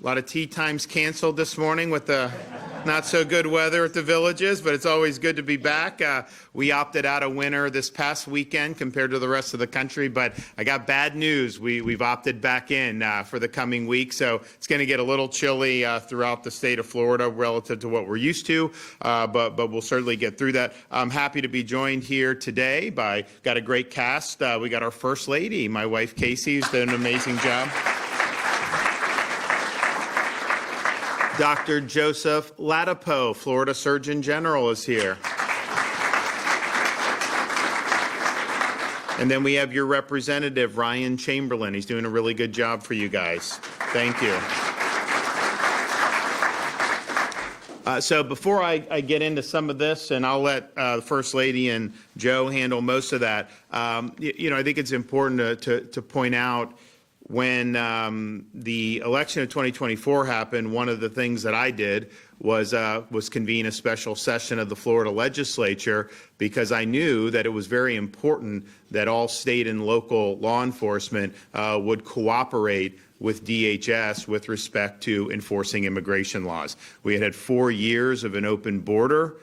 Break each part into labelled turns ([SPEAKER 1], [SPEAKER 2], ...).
[SPEAKER 1] lot of tea times canceled this morning with the not so good weather at the Villages, but it's always good to be back. We opted out a winter this past weekend compared to the rest of the country, but I got bad news. We've opted back in for the coming week, so it's going to get a little chilly throughout the state of Florida relative to what we're used to, but we'll certainly get through that. I'm happy to be joined here today got a great cast. We got our First Lady, my wife Casey, who's done an amazing job. Dr. Joseph Ladapo, Florida Surgeon General, is here. And then we have your representative, Ryan Chamberlain. He's doing a really good job for you guys. Thank you. So before I get into some of this, and I'll let the First Lady and Joe handle most of that, I think it's important to point out when the election of 2024 happened, one of the things that I did was convene a special session of the Florida legislature because I knew that it was very important that all state and local law enforcement would cooperate with DHS with respect to enforcing immigration laws. We had 4 years of an open border,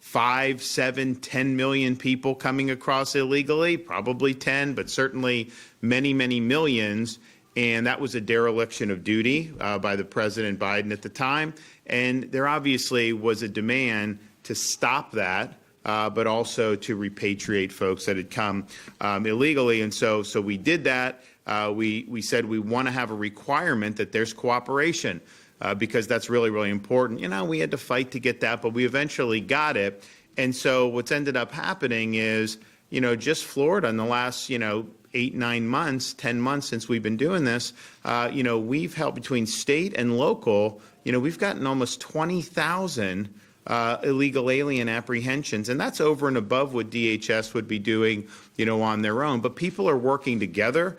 [SPEAKER 1] 5, 7, 10 million people coming across illegally, probably 10, but certainly many, many millions. And that was a dereliction of duty by the President Biden at the time. And there obviously was a demand to stop that, but also to repatriate folks that had come illegally. And so we did that. We said we want to have a requirement that there's cooperation. Because that's really, really important. We had to fight to get that, but we eventually got it. And so what's ended up happening is, just Florida in the last, 8, 9 months, 10 months since we've been doing this, we've helped between state and local, we've gotten almost 20,000 illegal alien apprehensions, and that's over and above what DHS would be doing, on their own. But people are working together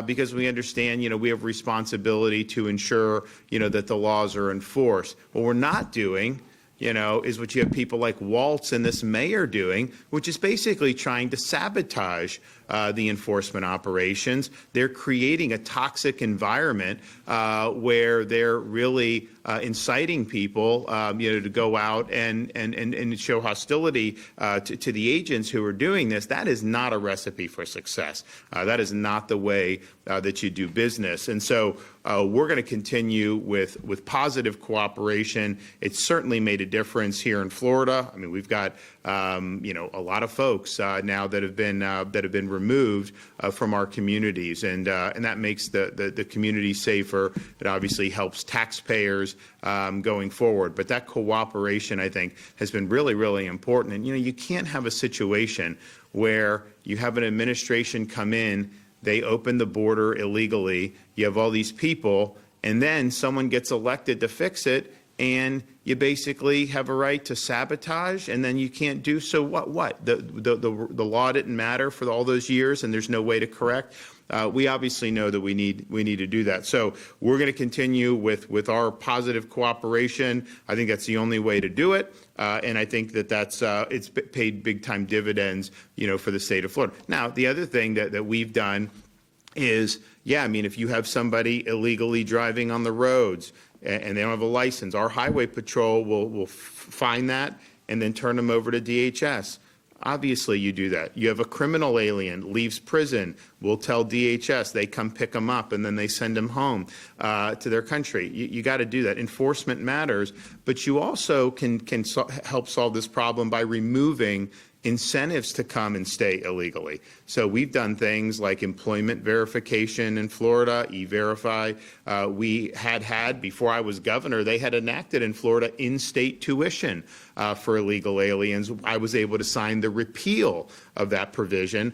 [SPEAKER 1] because we understand, we have responsibility to ensure, that the laws are enforced. What we're not doing, is what you have people like Waltz and this mayor doing, which is basically trying to sabotage the enforcement operations. They're creating a toxic environment where they're really inciting people, to go out and show hostility to the agents who are doing this. That is not a recipe for success. That is not the way that you do business. And so we're going to continue with positive cooperation. It's certainly made a difference here in Florida. I mean, we've got a lot of folks now that have been removed from our communities, and that makes the community safer. It obviously helps taxpayers going forward. But that cooperation, I think, has been really, really important. And you can't have a situation where you have an administration come in, they open the border illegally, you have all these people, and then someone gets elected to fix it, and you basically have a right to sabotage, and then you can't do so. What? The law didn't matter for all those years, and there's no way to correct. We obviously know that we need to do that. So we're going to continue with our positive cooperation. I think that's the only way to do it, and I think that's it's paid big time dividends, for the state of Florida. Now, the other thing that we've done is, if you have somebody illegally driving on the roads and they don't have a license, our highway patrol will find that and then turn them over to DHS. Obviously, you do that. You have a criminal alien, leaves prison, we'll tell DHS, they come pick them up, and then they send them home to their country. You got to do that. Enforcement matters, but you also can help solve this problem by removing incentives to come and stay illegally. So we've done things like employment verification in Florida, E-Verify. We had, before I was governor, they had enacted in Florida in-state tuition for illegal aliens. I was able to sign the repeal of that provision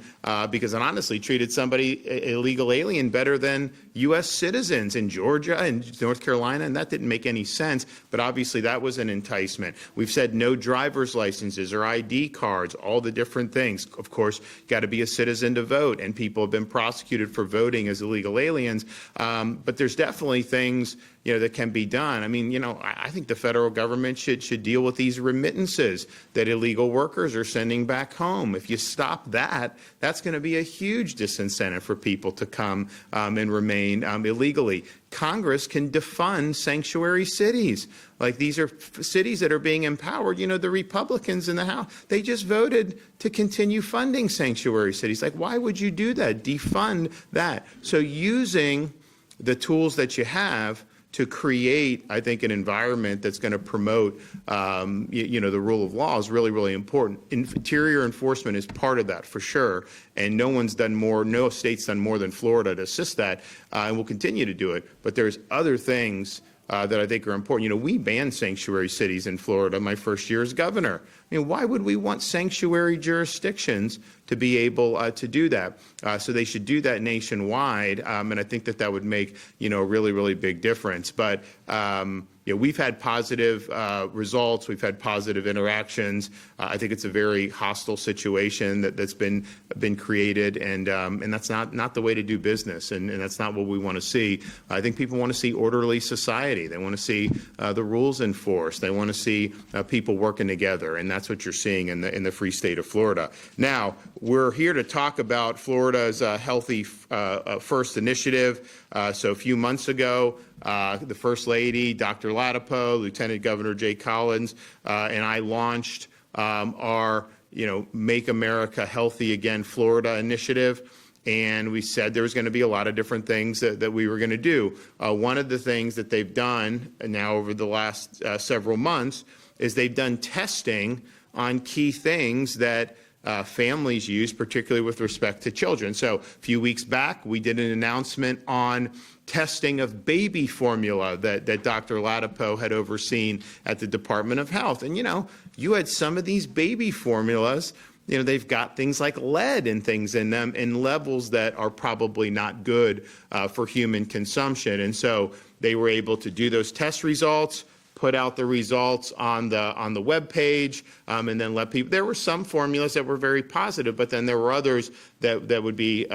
[SPEAKER 1] because it honestly treated somebody, illegal alien, better than U.S. citizens in Georgia and North Carolina, and that didn't make any sense, but obviously that was an enticement. We've said no driver's licenses or ID cards, all the different things. Of course, got to be a citizen to vote, and people have been prosecuted for voting as illegal aliens, but there's definitely things that can be done. I mean, I think the federal government should deal with these remittances that illegal workers are sending back home. If you stop that, that's going to be a huge disincentive for people to come and remain illegally. Congress can defund sanctuary cities. Like, these are cities that are being empowered. You know, the Republicans in the House, they just voted to continue funding sanctuary cities. Like, why would you do that? Defund that. So using the tools that you have to create, I think, an environment that's going to promote, the rule of law is really, really important. Interior enforcement is part of that, for sure. And no state's done more tthan Florida to assist that, and will continue to do it. But there's other things that I think are important. You know, we banned sanctuary cities in Florida my first year as governor. I mean, why would we want sanctuary jurisdictions to be able to do that? So they should do that nationwide, and I think that would make, a really, really big difference. But we've had positive results. We've had positive interactions. I think it's a very hostile situation that's been created, and that's not the way to do business, and that's not what we want to see. I think people want to see orderly society. They want to see the rules enforced. They want to see people working together, and that's what you're seeing in the free state of Florida. Now, we're here to talk about Florida's Healthy First initiative. So a few months ago, the First Lady, Dr. Ladapo, Lieutenant Governor Jay Collins, and I launched our, Make America Healthy Again Florida initiative. And we said there was going to be a lot of different things that we were going to do. One of the things that they've done now over the last several months is they've done testing on key things that families use, particularly with respect to children. So a few weeks back, we did an announcement on testing of baby formula that Dr. Ladapo had overseen at the Department of Health. And, you had some of these baby formulas, they've got things like lead and things in them in levels that are probably not good for human consumption. And so they were able to do those test results, put out the results on the web page, and then let people. There were some formulas that were very positive, but then there were others that would be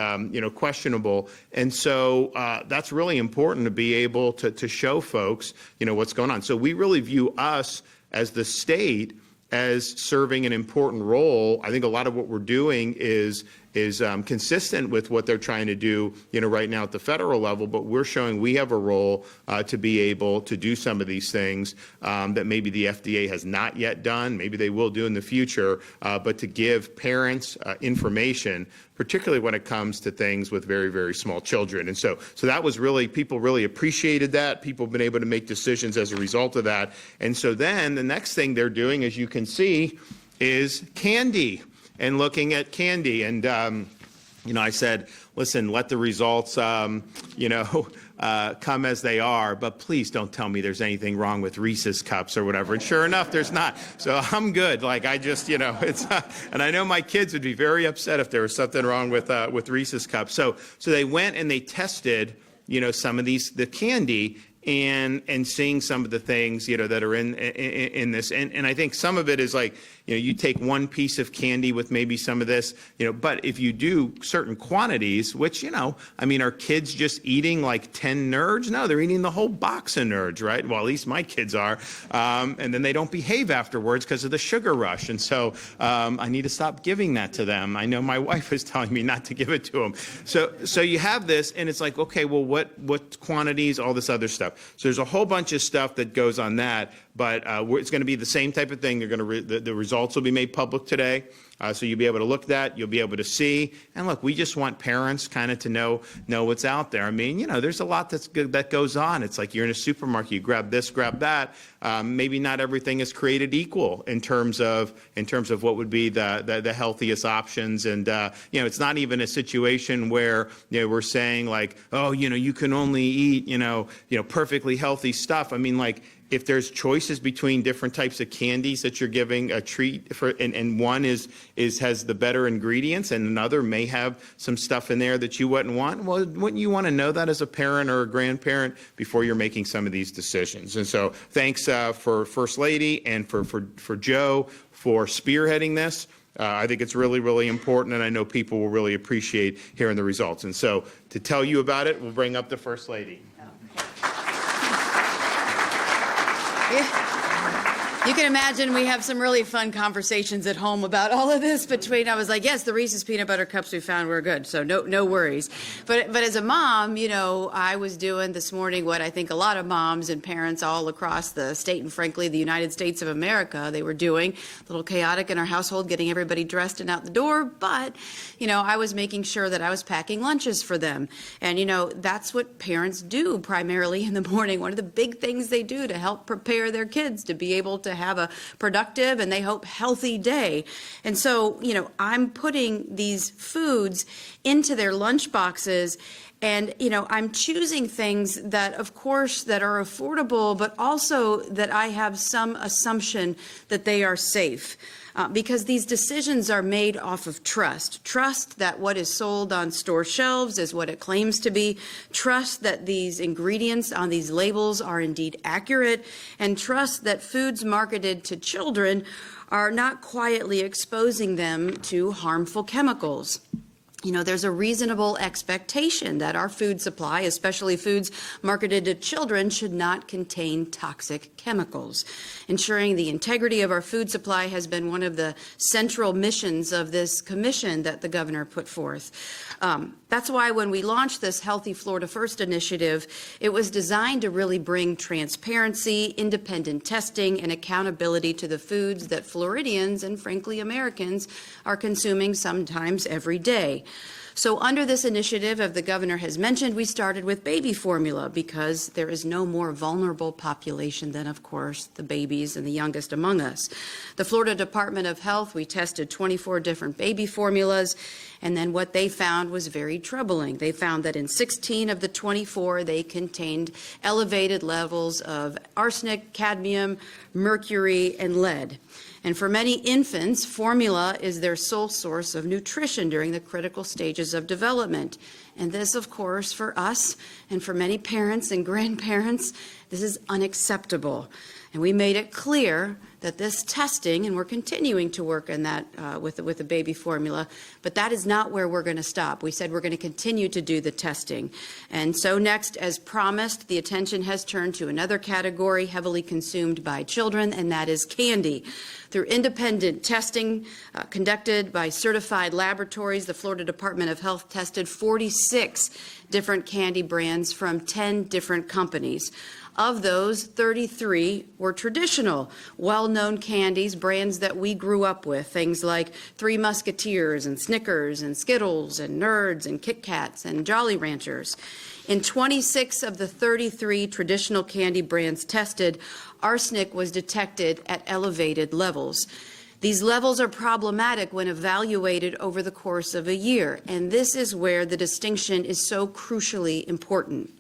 [SPEAKER 1] questionable. And so that's really important to be able to show folks what's going on. So we really view us as the state as serving an important role. I think a lot of what we're doing is consistent with what they're trying to do, right now at the federal level, but we're showing we have a role to be able to do some of these things that maybe the FDA has not yet done, maybe they will do in the future, but to give parents information, particularly when it comes to things with very, very small children. And so that was really, people really appreciated that. People have been able to make decisions as a result of that. And so then the next thing they're doing, as you can see, is candy. And looking at candy. And, I said, listen, let the results, come as they are, but please don't tell me there's anything wrong with Reese's Cups or whatever. And sure enough, there's not. So I'm good. Like, I just, it's, and I know my kids would be very upset if there was something wrong with Reese's Cups. So they went and they tested, some of the candy, and seeing some of the things, that are in this. And I think some of it is like, you take one piece of candy with maybe some of this, but if you do certain quantities, which, are kids just eating like 10 nerds? No, they're eating the whole box of nerds, right? Well, at least my kids are. And then they don't behave afterwards because of the sugar rush. And so I need to stop giving that to them. I know my wife is telling me not to give it to them. So you have this, and it's like, okay, well, what quantities, all this other stuff. So there's a whole bunch of stuff that goes on that, but it's going to be the same type of thing. They're going to the results will be made public today, so you'll be able to look at that. You'll be able to see. And look, we just want parents kind of to know what's out there. I mean, there's a lot that goes on. It's like you're in a supermarket. You grab this, grab that. Maybe not everything is created equal in terms of what would be the healthiest options. And it's not even a situation where we're saying like, oh, you can only eat perfectly healthy stuff. I mean, like, if there's choices between different types of candies that you're giving a treat for, and one has the better ingredients, and another may have some stuff in there that you wouldn't want, well, wouldn't you want to know that as a parent or a grandparent before you're making some of these decisions? And so thanks for First Lady and for Joe for spearheading this. I think it's really, really important, and I know people will really appreciate hearing the results. And so to tell you about it, we'll bring up the First Lady.
[SPEAKER 2] You can imagine we have some really fun conversations at home about all of this between, I was like, yes, the Reese's peanut butter cups we found were good, so no worries. But as a mom, you know, I was doing this morning what I think a lot of moms and parents all across the state and frankly the United States of America, they were doing. A little chaotic in our household, getting everybody dressed and out the door, but, you know, I was making sure that I was packing lunches for them. And, you know, that's what parents do primarily in the morning. One of the big things they do to help prepare their kids to be able to have a productive and they hope healthy day. And so, you know, I'm putting these foods into their lunch boxes and, you know, I'm choosing things that, of course, that are affordable, but also that I have some assumption that they are safe. Because these decisions are made off of trust. Trust that what is sold on store shelves is what it claims to be. Trust that these ingredients on these labels are indeed accurate. And trust that foods marketed to children are not quietly exposing them to harmful chemicals. You know, there's a reasonable expectation that our food supply, especially foods marketed to children, should not contain toxic chemicals. Ensuring the integrity of our food supply has been one of the central missions of this commission that the governor put forth. That's why when we launched this Healthy Florida First initiative, it was designed to really bring transparency, independent testing, and accountability to the foods that Floridians and, frankly, Americans are consuming sometimes every day. So under this initiative, as the governor has mentioned, we started with baby formula because there is no more vulnerable population than, of course, the babies and the youngest among us. The Florida Department of Health, we tested 24 different baby formulas, and then what they found was very troubling. They found that in 16 of the 24, they contained elevated levels of arsenic, cadmium, mercury, and lead. And for many infants, formula is their sole source of nutrition during the critical stages of development. And this, of course, for us and for many parents and grandparents, this is unacceptable. And we made it clear that this testing, and we're continuing to work on that with the baby formula, but that is not where we're going to stop. We said we're going to continue to do the testing. And so next, as promised, the attention has turned to another category heavily consumed by children, and that is candy. Through independent testing conducted by certified laboratories, the Florida Department of Health tested 46 different candy brands from 10 different companies. Of those, 33 were traditional, well-known candies, brands that we grew up with, things like Three Musketeers and Snickers and Skittles and Nerds and Kit Kats and Jolly Ranchers. In 26 of the 33 traditional candy brands tested, arsenic was detected at elevated levels. These levels are problematic when evaluated over the course of a year, and this is where the distinction is so crucially important.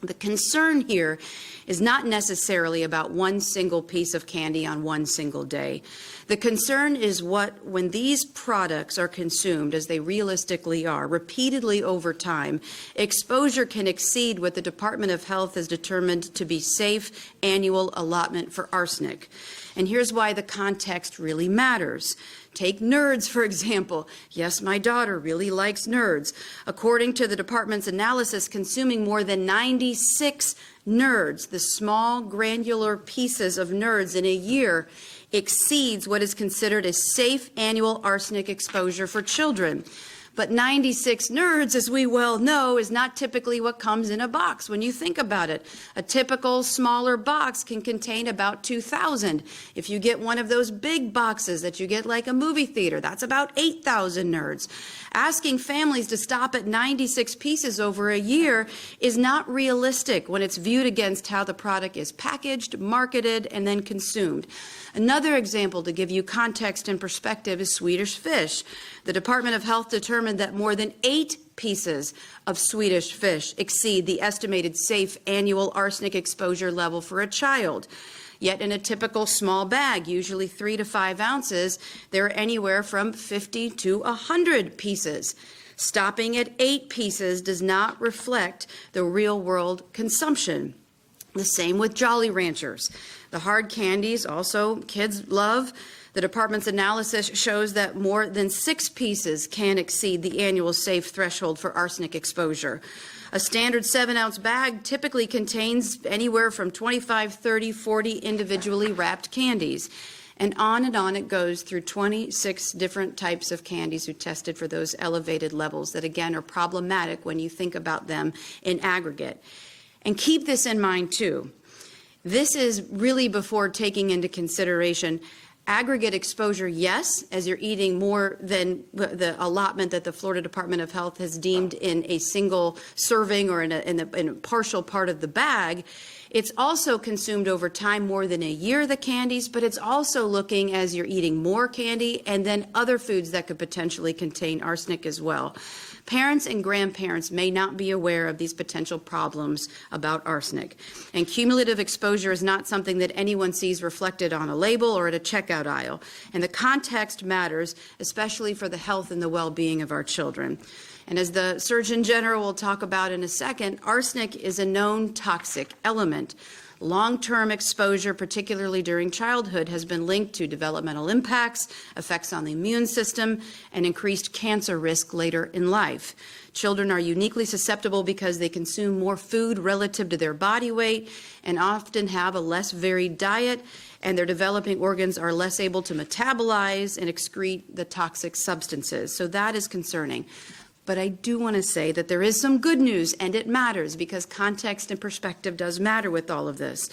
[SPEAKER 2] The concern here is not necessarily about one single piece of candy on one single day. The concern is when these products are consumed, as they realistically are, repeatedly over time, exposure can exceed what the Department of Health has determined to be safe annual allotment for arsenic. And here's why the context really matters. Take Nerds, for example. Yes, my daughter really likes Nerds. According to the department's analysis, consuming more than 96 Nerds, the small granular pieces of Nerds in a year, exceeds what is considered a safe annual arsenic exposure for children. But 96 Nerds, as we well know, is not typically what comes in a box. When you think about it, a typical smaller box can contain about 2,000. If you get one of those big boxes that you get like a movie theater, that's about 8,000 Nerds. Asking families to stop at 96 pieces over a year is not realistic when it's viewed against how the product is packaged, marketed, and then consumed. Another example to give you context and perspective is Swedish fish. The Department of Health determined that more than 8 pieces of Swedish fish exceed the estimated safe annual arsenic exposure level for a child. Yet in a typical small bag, usually 3 to 5 ounces, there are anywhere from 50 to 100 pieces. Stopping at 8 pieces does not reflect the real-world consumption. The same with Jolly Ranchers. The hard candies also kids love. The department's analysis shows that more than 6 pieces can exceed the annual safe threshold for arsenic exposure. A standard 7-ounce bag typically contains anywhere from 25, 30, 40 individually wrapped candies. And on it goes through 26 different types of candies who tested for those elevated levels that, again, are problematic when you think about them in aggregate. And keep this in mind, too. This is really before taking into consideration aggregate exposure, yes, as you're eating more than the allotment that the Florida Department of Health has deemed in a single serving or in a partial part of the bag. It's also consumed over time, more than a year, the candies, but it's also looking as you're eating more candy and then other foods that could potentially contain arsenic as well. Parents and grandparents may not be aware of these potential problems about arsenic. And cumulative exposure is not something that anyone sees reflected on a label or at a checkout aisle. And the context matters, especially for the health and the well-being of our children. And as the Surgeon General will talk about in a second, arsenic is a known toxic element. Long-term exposure, particularly during childhood, has been linked to developmental impacts, effects on the immune system, and increased cancer risk later in life. Children are uniquely susceptible because they consume more food relative to their body weight and often have a less varied diet, and their developing organs are less able to metabolize and excrete the toxic substances. So that is concerning. But I do want to say that there is some good news, and it matters because context and perspective does matter with all of this.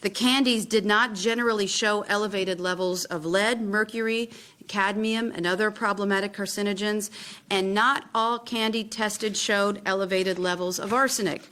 [SPEAKER 2] The candies did not generally show elevated levels of lead, mercury, cadmium, and other problematic carcinogens, and not all candy tested showed elevated levels of arsenic.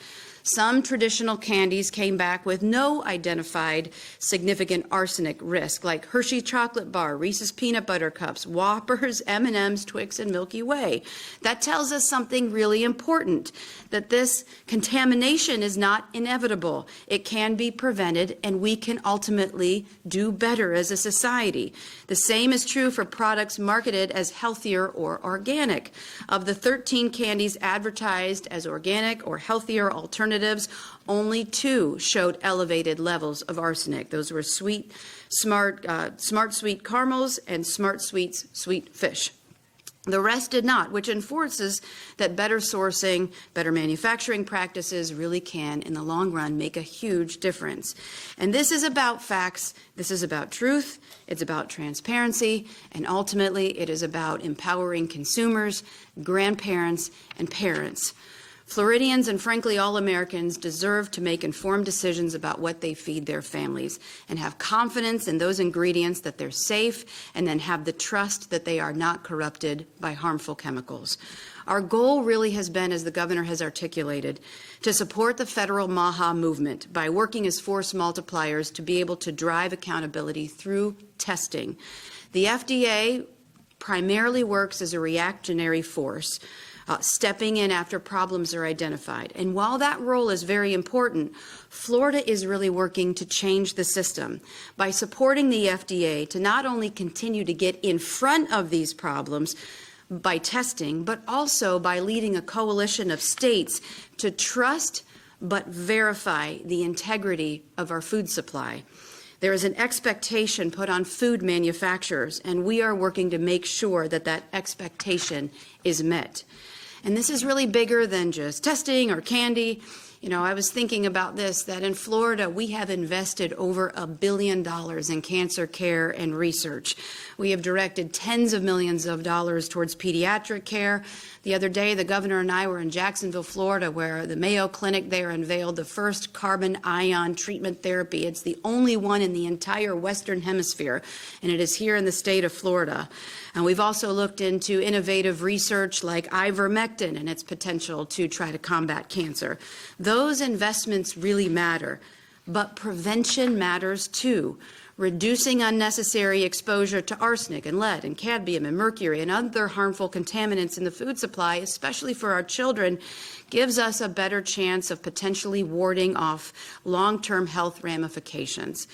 [SPEAKER 2] Some traditional candies came back with no identified significant arsenic risk, like Hershey chocolate bar, Reese's peanut butter cups, Whoppers, M&Ms, Twix, and Milky Way. That tells us something really important, that this contamination is not inevitable. It can be prevented, and we can ultimately do better as a society. The same is true for products marketed as healthier or organic. Of the 13 candies advertised as organic or healthier alternatives, only 2 showed elevated levels of arsenic. Those were Smart Sweet Caramels and Smart Sweets Sweet Fish. The rest did not, which enforces that better sourcing, better manufacturing practices really can, in the long run, make a huge difference. And this is about facts, this is about truth, it's about transparency, and ultimately it is about empowering consumers, grandparents, and parents. Floridians and frankly all Americans deserve to make informed decisions about what they feed their families and have confidence in those ingredients that they're safe, and then have the trust that they are not corrupted by harmful chemicals. Our goal really has been, as the governor has articulated, to support the federal MAHA movement by working as force multipliers to be able to drive accountability through testing. The FDA primarily works as a reactionary force, stepping in after problems are identified. And while that role is very important, Florida is really working to change the system by supporting the FDA to not only continue to get in front of these problems by testing, but also by leading a coalition of states to trust but verify the integrity of our food supply. There is an expectation put on food manufacturers, and we are working to make sure that that expectation is met. And this is really bigger than just testing or candy. You know, I was thinking about this, that in Florida, we have invested over $1 billion in cancer care and research. We have directed tens of millions of dollars towards pediatric care. The other day, the governor and I were in Jacksonville, Florida, where the Mayo Clinic there unveiled the first carbon ion treatment therapy. It's the only one in the entire Western Hemisphere, and it is here in the state of Florida. And we've also looked into innovative research like ivermectin and its potential to try to combat cancer. Those investments really matter, but prevention matters too. Reducing unnecessary exposure to arsenic and lead and cadmium and mercury and other harmful contaminants in the food supply, especially for our children, gives us a better chance of potentially warding off long-term health ramifications.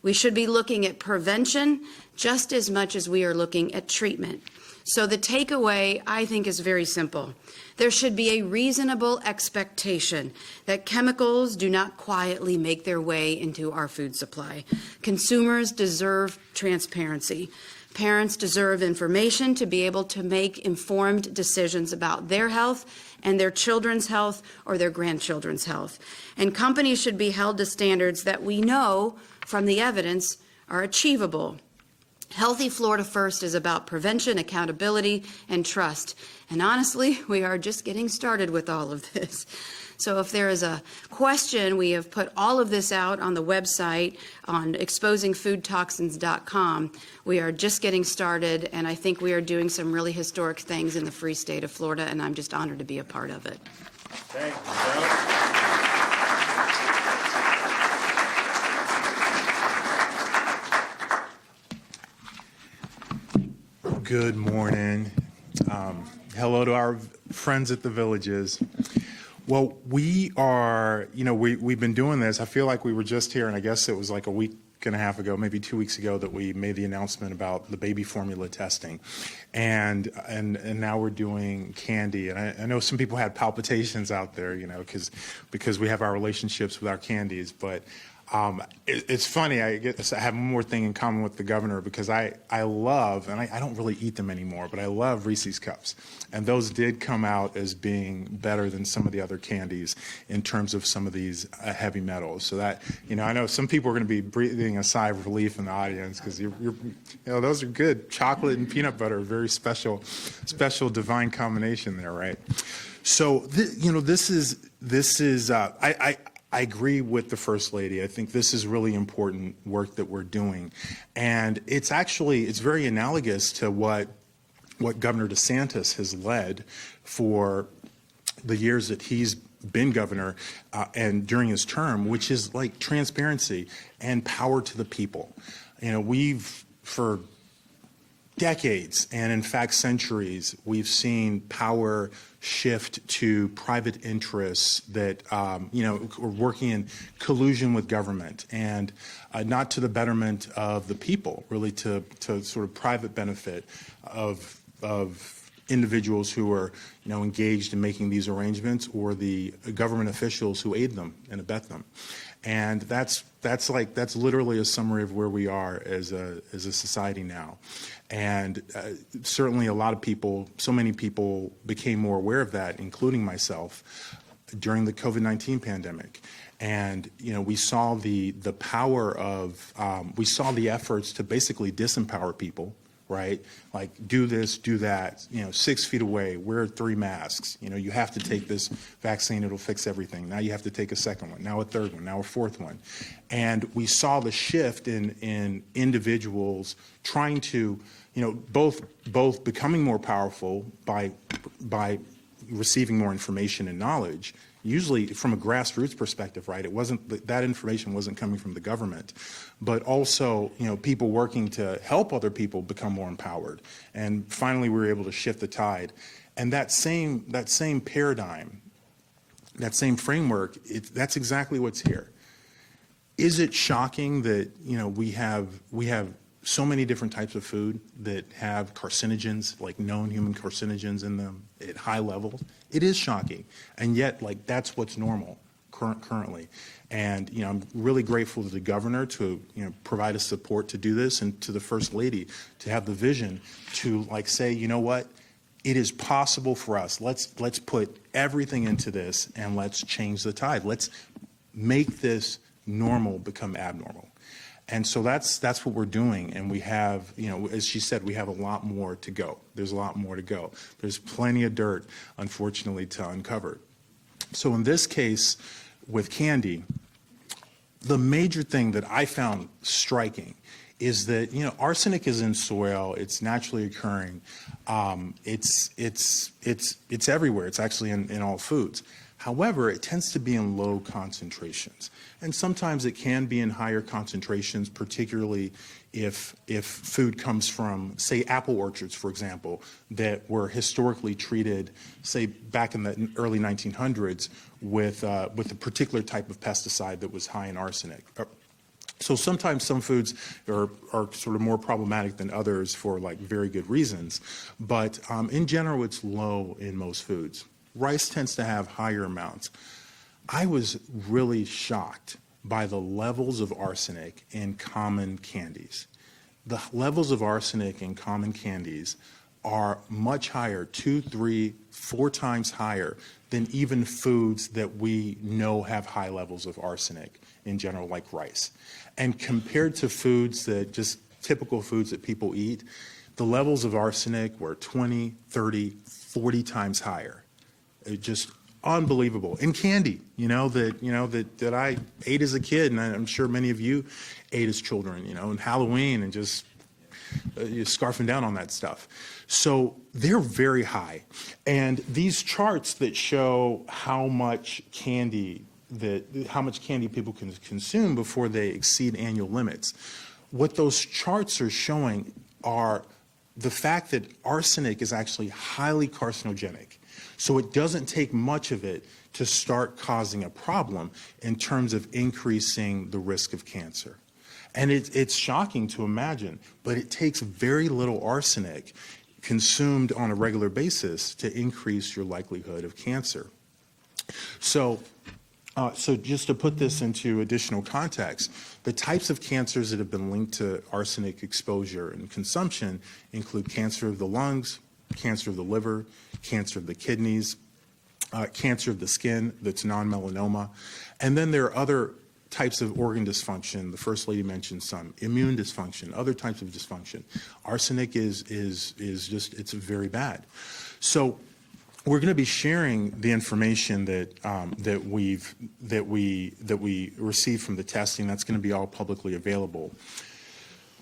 [SPEAKER 2] We should be looking at prevention just as much as we are looking at treatment. So the takeaway, I think, is very simple. There should be a reasonable expectation that chemicals do not quietly make their way into our food supply. Consumers deserve transparency. Parents deserve information to be able to make informed decisions about their health and their children's health or their grandchildren's health. And companies should be held to standards that we know from the evidence are achievable. Healthy Florida First is about prevention, accountability, and trust. And honestly, we are just getting started with all of this. So if there is a question, we have put all of this out on the website on exposingfoodtoxins.com. We are just getting started, and I think we are doing some really historic things in the free state of Florida, and I'm just honored to be a part of it.
[SPEAKER 1] Thank you, Joe.
[SPEAKER 3] Good morning. Hello to our friends at the Villages. Well, we are, we've been doing this. I feel like we were just here, and I guess it was like a week and a half ago, maybe 2 weeks ago, that we made the announcement about the baby formula testing. And now we're doing candy. And I know some people had palpitations out there, because we have our relationships with our candies. But it's funny, I have one more thing in common with the governor, because I love, and I don't really eat them anymore, but I love Reese's Cups. And those did come out as being better than some of the other candies in terms of some of these heavy metals. So that, I know some people are going to be breathing a sigh of relief in the audience, because those are good. Chocolate and peanut butter, very special divine combination there, right? So, this is I agree with the First Lady. I think this is really important work that we're doing. And it's very analogous to what Governor DeSantis has led for the years that he's been governor and during his term, which is like transparency and power to the people. We've, for decades, and in fact centuries, we've seen power shift to private interests that are working in collusion with government, and not to the betterment of the people, really to sort of private benefit of individuals who are engaged in making these arrangements, or the government officials who aid them and abet them. And that's literally a summary of where we are as a society now. And certainly a lot of people, so many people became more aware of that, including myself, during the COVID-19 pandemic. And, we saw the power of, we saw the efforts to basically disempower people, right? Like, do this, do that, 6 feet away, wear 3 masks, you have to take this vaccine, it'll fix everything. Now you have to take a second one, now a third one, now a fourth one. And we saw the shift in individuals trying to, both becoming more powerful by receiving more information and knowledge, usually from a grassroots perspective, right? It wasn't, that information wasn't coming from the government, but also, people working to help other people become more empowered. And finally, we were able to shift the tide. And that same paradigm, that same framework, that's exactly what's here. Is it shocking that, we have so many different types of food that have carcinogens, like known human carcinogens in them at high levels? It is shocking. And yet, that's what's normal currently. And, I'm really grateful to the governor to, provide us support to do this, and to the First Lady to have the vision to say, you know what? It is possible for us. Let's put everything into this, and let's change the tide. Let's make this normal become abnormal. And so that's what we're doing. And we have, as she said, we have a lot more to go. There's a lot more to go. There's plenty of dirt, unfortunately, to uncover. So in this case, with candy, the major thing that I found striking is that, arsenic is in soil. It's naturally occurring. It's everywhere. It's actually in all foods. However, it tends to be in low concentrations. And sometimes it can be in higher concentrations, particularly if food comes from, say, apple orchards, for example, that were historically treated, say, back in the early 1900s with a particular type of pesticide that was high in arsenic. So sometimes some foods are sort of more problematic than others for very good reasons. But in general, it's low in most foods. Rice tends to have higher amounts. I was really shocked by the levels of arsenic in common candies. the levels of arsenic in common candies are much higher, 2, 3, 4 times higher than even foods that we know have high levels of arsenic in general, like rice. And compared to foods that just typical foods that people eat, the levels of arsenic were 20, 30, 40 times higher. It just unbelievable. In candy, that I ate as a kid, and I'm sure many of you ate as children, and Halloween, and just you're scarfing down on that stuff. So they're very high. And these charts that show how much candy people can consume before they exceed annual limits, what those charts are showing are the fact that arsenic is actually highly carcinogenic. So it doesn't take much of it to start causing a problem in terms of increasing the risk of cancer. And it's shocking to imagine, but it takes very little arsenic consumed on a regular basis to increase your likelihood of cancer. So just to put this into additional context, the types of cancers that have been linked to arsenic exposure and consumption include cancer of the lungs, cancer of the liver, cancer of the kidneys, cancer of the skin that's non-melanoma, and then there are other types of organ dysfunction. The First Lady mentioned some immune dysfunction, other types of dysfunction. Arsenic is just, it's very bad. So we're going to be sharing the information that we received from the testing. That's going to be all publicly available.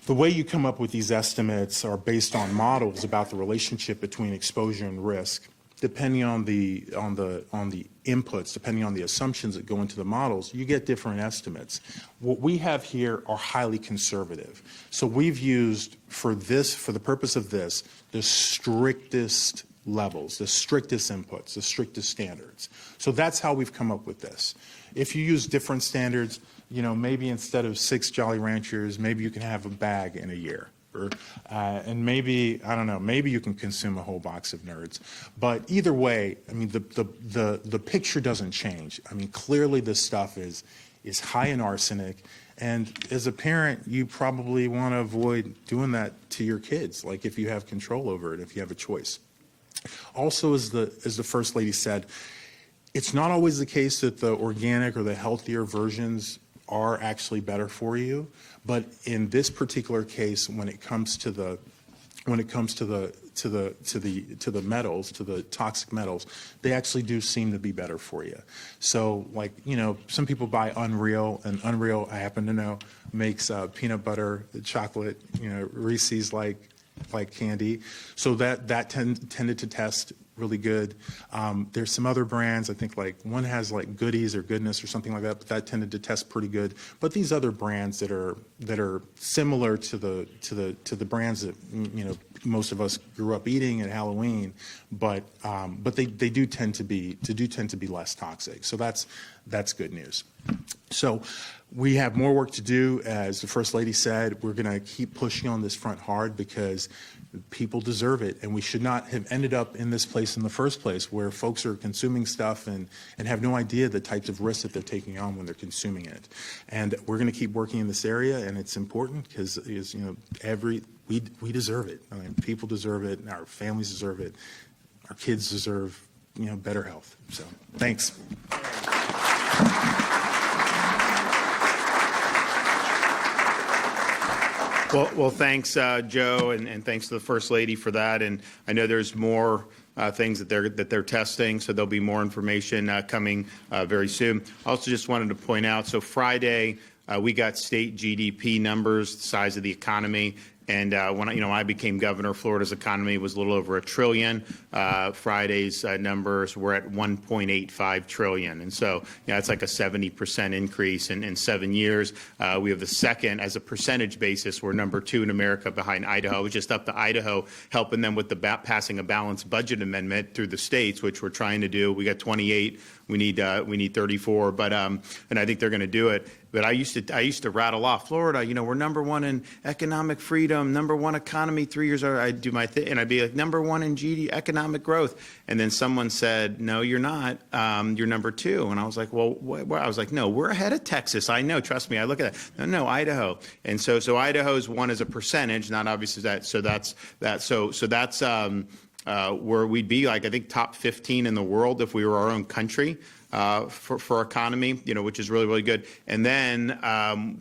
[SPEAKER 3] The way you come up with these estimates are based on models about the relationship between exposure and risk. Depending on the inputs, depending on the assumptions that go into the models, you get different estimates. What we have here are highly conservative. So we've used for the purpose of this, the strictest levels, the strictest inputs, the strictest standards. So that's how we've come up with this. If you use different standards, maybe instead of 6 Jolly Ranchers, maybe you can have a bag in a year. And maybe, I don't know, maybe you can consume a whole box of Nerds. But either way, I mean, the picture doesn't change. I mean, clearly this stuff is high in arsenic. And as a parent, you probably want to avoid doing that to your kids, like if you have control over it, if you have a choice. Also, as the First Lady said, it's not always the case that the organic or the healthier versions are actually better for you, but in this particular case, when it comes to the metals, to the toxic metals, they actually do seem to be better for you. So, like, some people buy Unreal, and Unreal, I happen to know, makes peanut butter, chocolate, Reese's like candy. So that tended to test really good. There's some other brands, I think like one has like Goodies or Goodness or something like that, but that tended to test pretty good. But these other brands that are similar to the brands that most of us grew up eating at Halloween, but they do tend to be less toxic. So that's good news. So we have more work to do. As the First Lady said, we're going to keep pushing on this front hard because people deserve it, and we should not have ended up in this place in the first place where folks are consuming stuff and have no idea the types of risks that they're taking on when they're consuming it. And we're going to keep working in this area, and it's important because we deserve it. I mean, people deserve it, our families deserve it, our kids deserve better health. So thanks.
[SPEAKER 1] Well, thanks, Joe, and thanks to the First Lady for that. And I know there's more things that they're testing, so there'll be more information coming very soon. Also, just wanted to point out, so Friday we got state GDP numbers, the size of the economy. And when I became governor, Florida's economy was a little over $1 trillion. Friday's numbers were at $1.85 trillion. And so, it's like a 70% increase in 7 years. We have the second, as a percentage basis, we're number 2 in America behind Idaho. We just up to Idaho, helping them with the passing a balanced budget amendment through the states, which we're trying to do. We got 28 we need 34, but and I think they're going to do it. But I used to rattle off Florida. We're number one in economic freedom, number one economy. 3 years I do my thing, and I'd be like number one in GDP economic growth. And then someone said, "No, you're not. You're number two." And I was like, "Well, I was like, no, we're ahead of Texas. I know. Trust me. I look at that. No, Idaho." And so Idaho's one as a percentage, not obviously that. So that's that. So that's where we'd be like I think top 15 in the world if we were our own country. For economy, which is really, really good. And then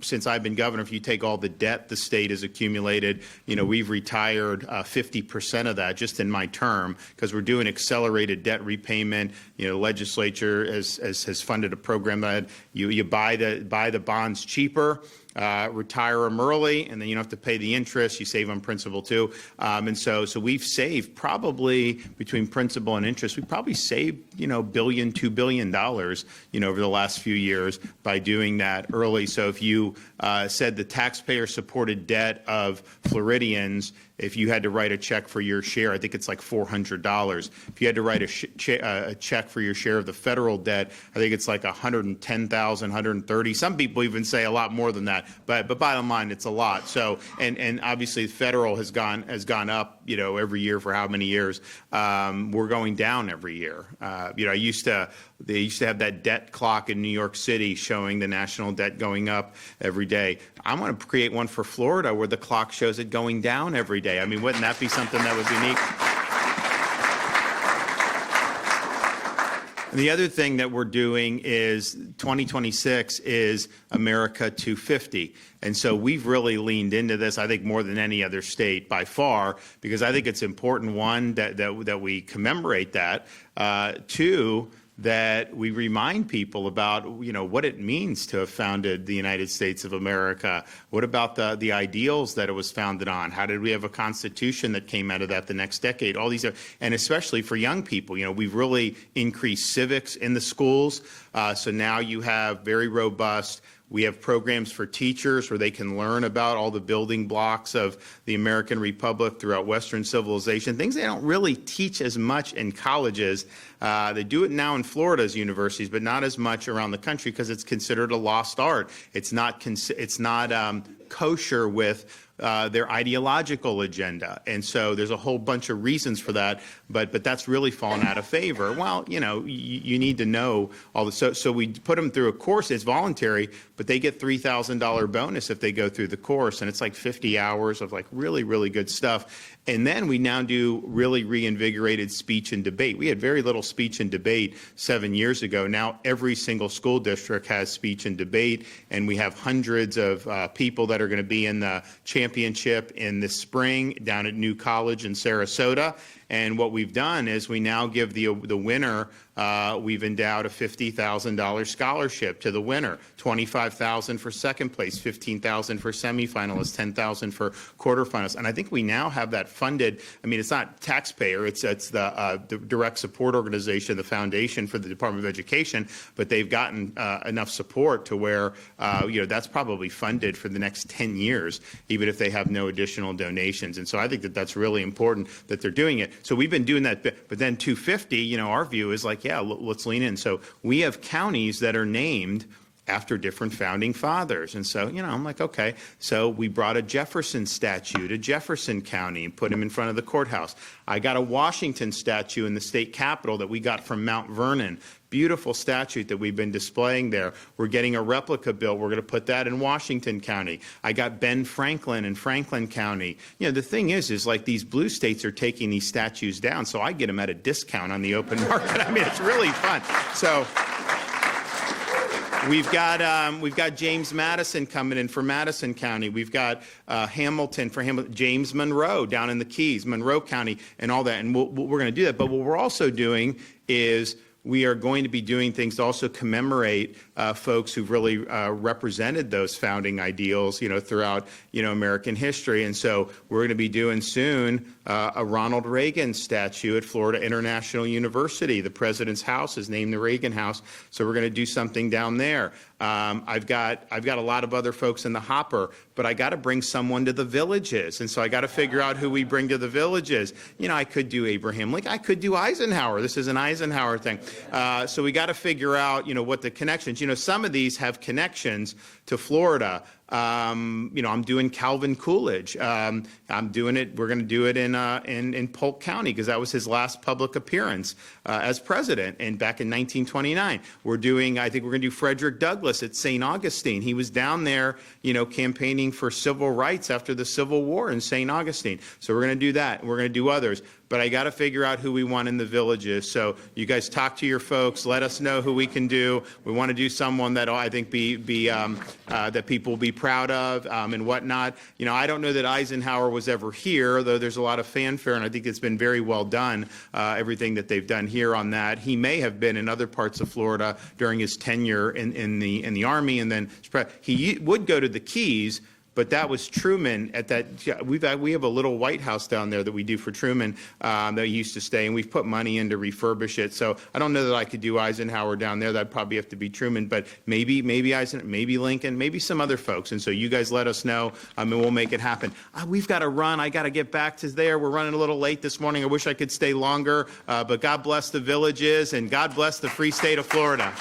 [SPEAKER 1] since I've been governor, if you take all the debt the state has accumulated, we've retired 50% of that just in my term because we're doing accelerated debt repayment. The legislature has funded a program that you buy the bonds cheaper. Retire them early, and then you don't have to pay the interest. You save on principal too, and so we've saved probably between principal and interest. We probably saved $1 billion, $2 billion over the last few years by doing that early. So if you said the taxpayer-supported debt of Floridians, if you had to write a check for your share, I think it's like $400. If you had to write a check for your share of the federal debt, I think it's like $110,000, $130,000. Some people even say a lot more than that, but bottom line, it's a lot. So and obviously, federal has gone up, every year for how many years? We're going down every year. They used to have that debt clock in New York City showing the national debt going up every day. I want to create one for Florida where the clock shows it going down every day. I mean, wouldn't that be something that would be neat? And the other thing that we're doing is 2026 is America 250. And so we've really leaned into this, I think, more than any other state by far, because I think it's important, one, that we commemorate that. Two, that we remind people about, what it means to have founded the United States of America. What about the ideals that it was founded on? How did we have a constitution that came out of that the next decade? All these, and especially for young people, we've really increased civics in the schools. So now you have very robust. We have programs for teachers where they can learn about all the building blocks of the American Republic throughout Western civilization, things they don't really teach as much in colleges. They do it now in Florida's universities, but not as much around the country because it's considered a lost art. It's not kosher with their ideological agenda. And so there's a whole bunch of reasons for that, but that's really fallen out of favor. Well, you need to know all this. So we put them through a course. It's voluntary, but they get $3,000 bonus if they go through the course. And it's like 50 hours of like really, really good stuff. And then we now do really reinvigorated speech and debate. We had very little speech and debate 7 years ago. Now every single school district has speech and debate, and we have hundreds of people that are going to be in the championship in the spring down at New College in Sarasota. And what we've done is we now give the winner, we've endowed a $50,000 scholarship to the winner, $25,000 for second place, $15,000 for semifinalists, $10,000 for quarterfinalists. And I think we now have that funded. I mean, it's not taxpayer, it's the direct support organization, the foundation for the Department of Education, but they've gotten enough support to where, that's probably funded for the next 10 years, even if they have no additional donations. And so I think that that's really important that they're doing it. So we've been doing that, but then 250, our view is like, yeah, let's lean in. So we have counties that are named after different founding fathers. And so, I'm like, okay. So we brought a Jefferson statue to Jefferson County and put him in front of the courthouse. I got a Washington statue in the state capitol that we got from Mount Vernon. Beautiful statue that we've been displaying there. We're getting a replica built. We're going to put that in Washington County. I got Ben Franklin in Franklin County. The thing is like these blue states are taking these statues down, so I get them at a discount on the open market. I mean, it's really fun. So we've got James Madison coming in for Madison County. We've got Hamilton for Hamilton, James Monroe down in the Keys, Monroe County, and all that. And we're going to do that. But what we're also doing is we are going to be doing things to also commemorate folks who've really represented those founding ideals, throughout, American history. And so we're going to be doing soon a Ronald Reagan statue at Florida International University. The president's house is named the Reagan House, so we're going to do something down there. I've got a lot of other folks in the hopper, but I got to bring someone to the Villages, and so I got to figure out who we bring to the Villages. I could do Abraham Lincoln, I could do Eisenhower. This is an Eisenhower thing. So we got to figure out, what the connections. Some of these have connections to Florida. I'm doing Calvin Coolidge. I'm doing it. We're going to do it in Polk County because that was his last public appearance as president, and back in 1929. I think we're going to do Frederick Douglass at St. Augustine. He was down there, campaigning for civil rights after the Civil War in St. Augustine. So we're going to do that. We're going to do others. But I got to figure out who we want in the Villages. So you guys talk to your folks. Let us know who we can do. We want to do someone that I think that people will be proud of and whatnot. I don't know that Eisenhower was ever here, though there's a lot of fanfare, and I think it's been very well done, everything that they've done here on that. He may have been in other parts of Florida during his tenure in the Army, and then he would go to the Keys. But that was Truman at that. We have a little White House down there that we do for Truman that he used to stay, and we've put money in to refurbish it. So I don't know that I could do Eisenhower down there. That'd probably have to be Truman, but maybe Eisenhower, maybe Lincoln, maybe some other folks. And so you guys let us know, and we'll make it happen. We've got to run. I got to get back to there. We're running a little late this morning. I wish I could stay longer, but God bless the Villages, and God bless the free state of Florida.